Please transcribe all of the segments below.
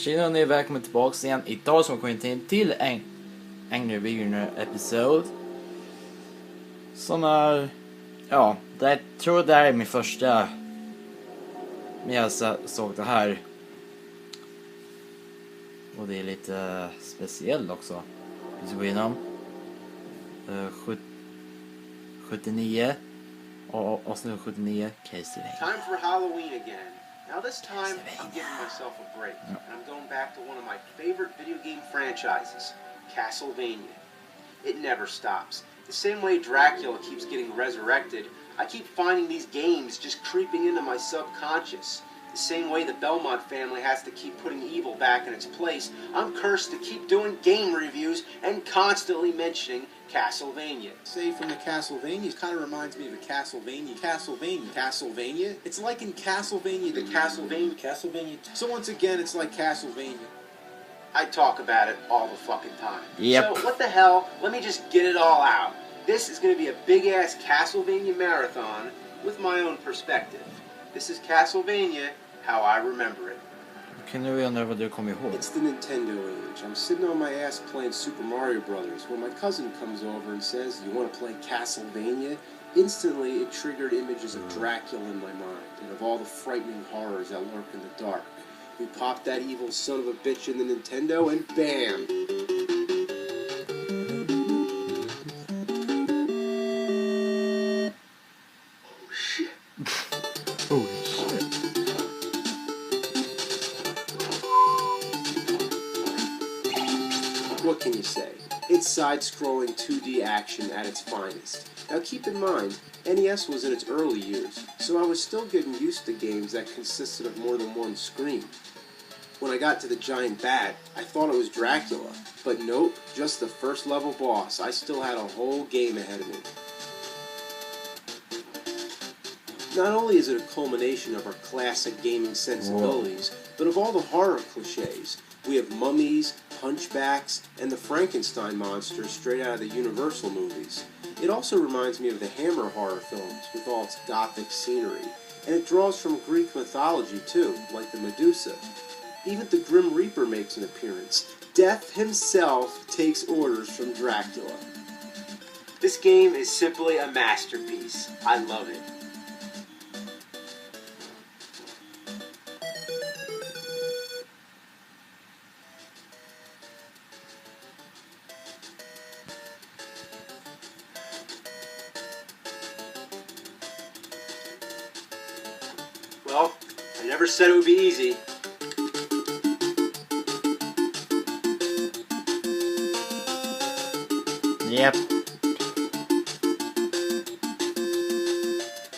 Tjena och ni är välkomna tillbaka igen. Idag som kommer till en Angry Beginner episod. Som är, ja, jag tror det här är min första när jag såg det här. Och det är lite speciellt också. Vi ska gå igenom 79 och avsnitt 79 castlvania. Time for Halloween again. Now this time I'm giving myself a break and I'm going back to one of my favorite video game franchises, Castlevania. It never stops. The same way Dracula keeps getting resurrected, I keep finding these games just creeping into my subconscious. The same way the Belmont family has to keep putting evil back in its place, I'm cursed to keep doing game reviews and constantly mentioning Castlevania. Say from the Castlevania, it kind of reminds me of the Castlevania. It's like in Castlevania, the Castlevania. So once again, it's like Castlevania. I talk about it all the fucking time. Yep. So what the hell? Let me just get it all out. This is going to be a big-ass Castlevania marathon with my own perspective. This is Castlevania, how I remember it. Kan du undra vad du kommer ihåg? It's the Nintendo age. I'm sitting on my ass playing Super Mario Brothers when my cousin comes over and says, "You want to play Castlevania?" Instantly, it triggered images of Dracula in my mind and of all the frightening horrors that lurk in the dark. We popped that evil son of a bitch in the Nintendo and bam! Oh shit. Oh shit. What can you say? It's side-scrolling 2D action at its finest. Now keep in mind, NES was in its early years, so I was still getting used to games that consisted of more than one screen. When I got to the giant bat, I thought it was Dracula, but nope, just the first level boss. I still had a whole game ahead of me. Not only is it a culmination of our classic gaming sensibilities, but of all the horror cliches. We have mummies, hunchbacks, and the Frankenstein monster straight out of the Universal movies. It also reminds me of the Hammer horror films with all its gothic scenery, and it draws from Greek mythology too, like the Medusa. Even the Grim Reaper makes an appearance. Death himself takes orders from Dracula. This game is simply a masterpiece. I love it. Well, I never said it would be easy. Yep.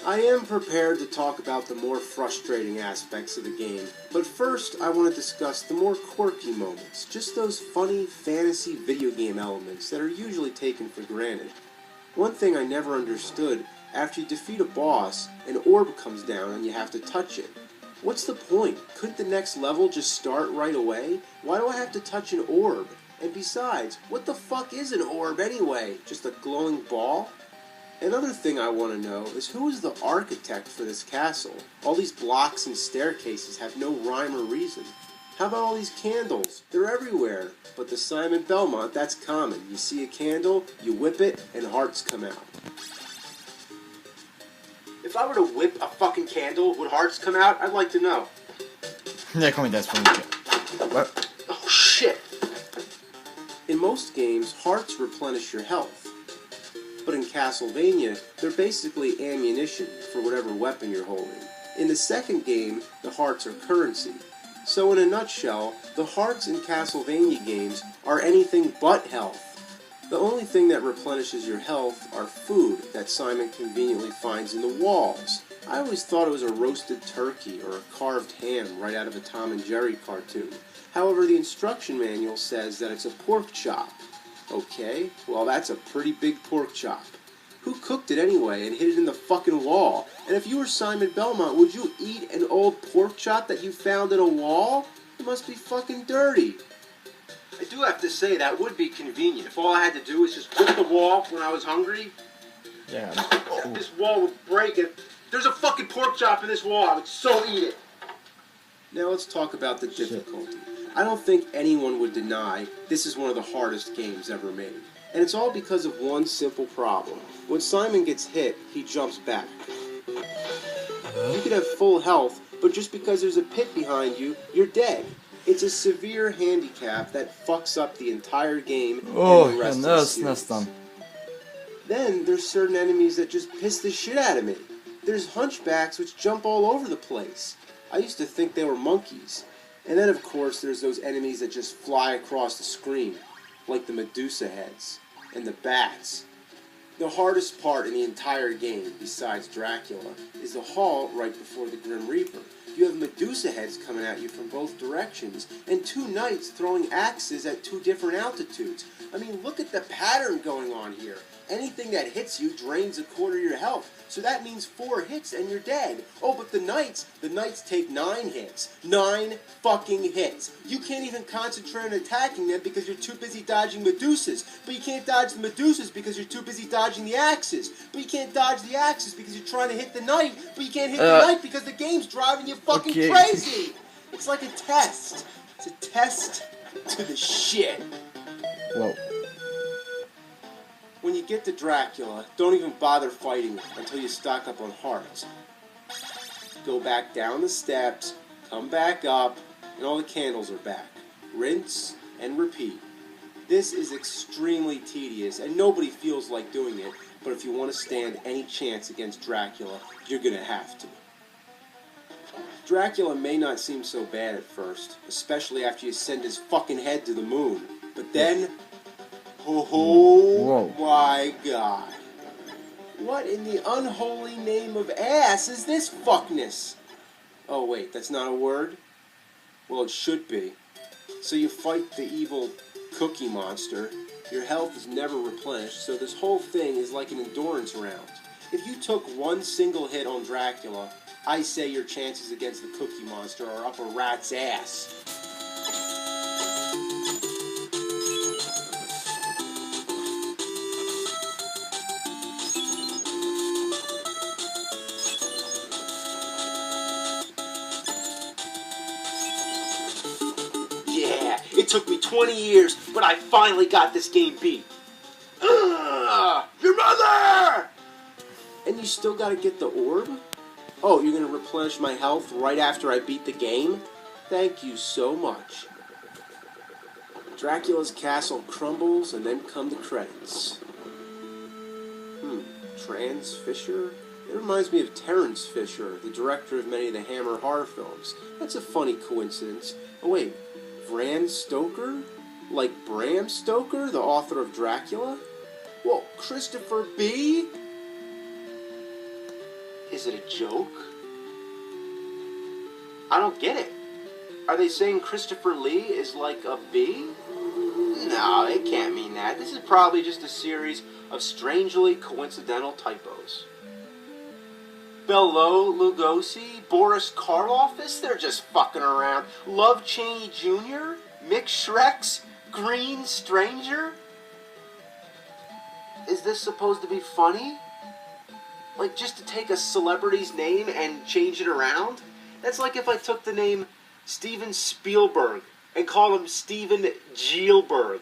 I am prepared to talk about the more frustrating aspects of the game, but first I want to discuss the more quirky moments, just those funny fantasy video game elements that are usually taken for granted. One thing I never understood, after you defeat a boss, an orb comes down and you have to touch it. What's the point? Couldn't the next level just start right away? Why do I have to touch an orb? And besides, what the fuck is an orb anyway? Just a glowing ball? Another thing I want to know is who is the architect for this castle? All these blocks and staircases have no rhyme or reason. How about all these candles? They're everywhere. But the Simon Belmont, that's common. You see a candle, you whip it, and hearts come out. If I were to whip a fucking candle, would hearts come out? I'd like to know. Det kommer inte ens funka. What? Oh shit! In most games, hearts replenish your health. But in Castlevania, they're basically ammunition for whatever weapon you're holding. In the second game, the hearts are currency. So in a nutshell, the hearts in Castlevania games are anything but health. The only thing that replenishes your health are food that Simon conveniently finds in the walls. I always thought it was a roasted turkey or a carved ham right out of a Tom and Jerry cartoon. However, the instruction manual says that it's a pork chop. Okay, well that's a pretty big pork chop. Who cooked it anyway and hid it in the fucking wall? And if you were Simon Belmont, would you eat an old pork chop that you found in a wall? It must be fucking dirty. I do have to say that would be convenient if all I had to do was just whip the wall when I was hungry. Yeah. This wall would break it. There's a fucking pork chop in this wall. I would so eat it. Now let's talk about the difficulty. I don't think anyone would deny this is one of the hardest games ever made. And it's all because of one simple problem. When Simon gets hit, he jumps back. You could have full health, but just because there's a pit behind you, you're dead. It's a severe handicap that fucks up the entire game and the rest of the series. Nästan. Then there's certain enemies that just piss the shit out of me. There's hunchbacks which jump all over the place. I used to think they were monkeys. And then of course there's those enemies that just fly across the screen, like the Medusa heads and the bats. The hardest part in the entire game, besides Dracula, is the hall right before the Grim Reaper. You have Medusa heads coming at you from both directions, and two knights throwing axes at two different altitudes. I mean, look at the pattern going on here. Anything that hits you drains a quarter of your health. So that means 4 hits and you're dead. Oh, but the knights take 9 hits. 9 fucking hits. You can't even concentrate on attacking them because you're too busy dodging Medusas. But you can't dodge the Medusas because you're too busy dodging the axes. But you can't dodge the axes because you're trying to hit the knight. But you can't hit the knight because the game's driving you fucking crazy. It's like a test. It's a test to the shit. Whoa. When you get to Dracula, don't even bother fighting until you stock up on hearts. Go back down the steps, come back up, and all the candles are back. Rinse and repeat. This is extremely tedious, and nobody feels like doing it, but if you want to stand any chance against Dracula, you're gonna have to. Dracula may not seem so bad at first, especially after you send his fucking head to the moon, but then... Oh my god. What in the unholy name of ass is this fuckness? Oh wait, that's not a word? Well, it should be. So you fight the evil cookie monster. Your health is never replenished, so this whole thing is like an endurance round. If you took one single hit on Dracula, I say your chances against the cookie monster are up a rat's ass. It took me 20 years, but I finally got this game beat. Your mother! And you still gotta get the orb? Oh, you're gonna replenish my health right after I beat the game? Thank you so much. Dracula's castle crumbles, and then come the credits. Trans Fisher? It reminds me of Terrence Fisher, the director of many of the Hammer horror films. That's a funny coincidence. Oh wait, Bram Stoker? Like Bram Stoker, the author of Dracula? Well, Christopher B? Is it a joke? I don't get it. Are they saying Christopher Lee is like a bee? No, it can't mean that. This is probably just a series of strangely coincidental typos. Belo Lugosi, Boris Karloff's, they're just fucking around. Love Cheney Jr., Mick Shreks, Green Stranger? Is this supposed to be funny? Like, just to take a celebrity's name and change it around? That's like if I took the name Steven Spielberg and called him Steven Gielberg.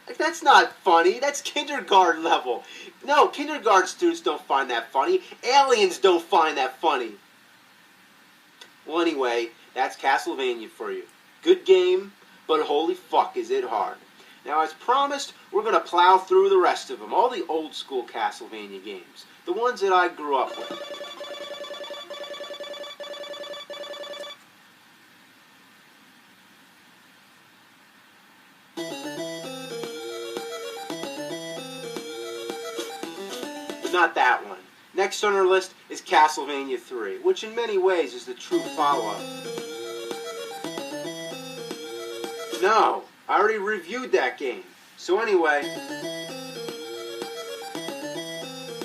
Like, that's not funny. That's kindergarten level. No, kindergarten students don't find that funny. Aliens don't find that funny. Well, anyway, that's Castlevania for you. Good game, but holy fuck is it hard. Now, as promised, we're going to plow through the rest of them. All the old school Castlevania games. The ones that I grew up with. Not that one. Next on our list is Castlevania 3, which in many ways is the true follow-up. No, I already reviewed that game. So anyway...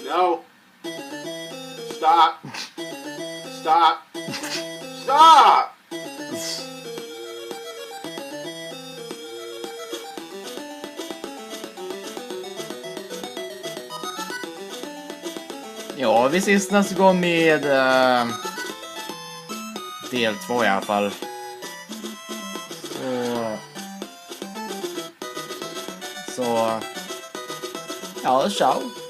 No. Stop. Stop. Stop! Ja, vi ses nästa gång med del 2 i alla fall. Så... Så, ja, ciao!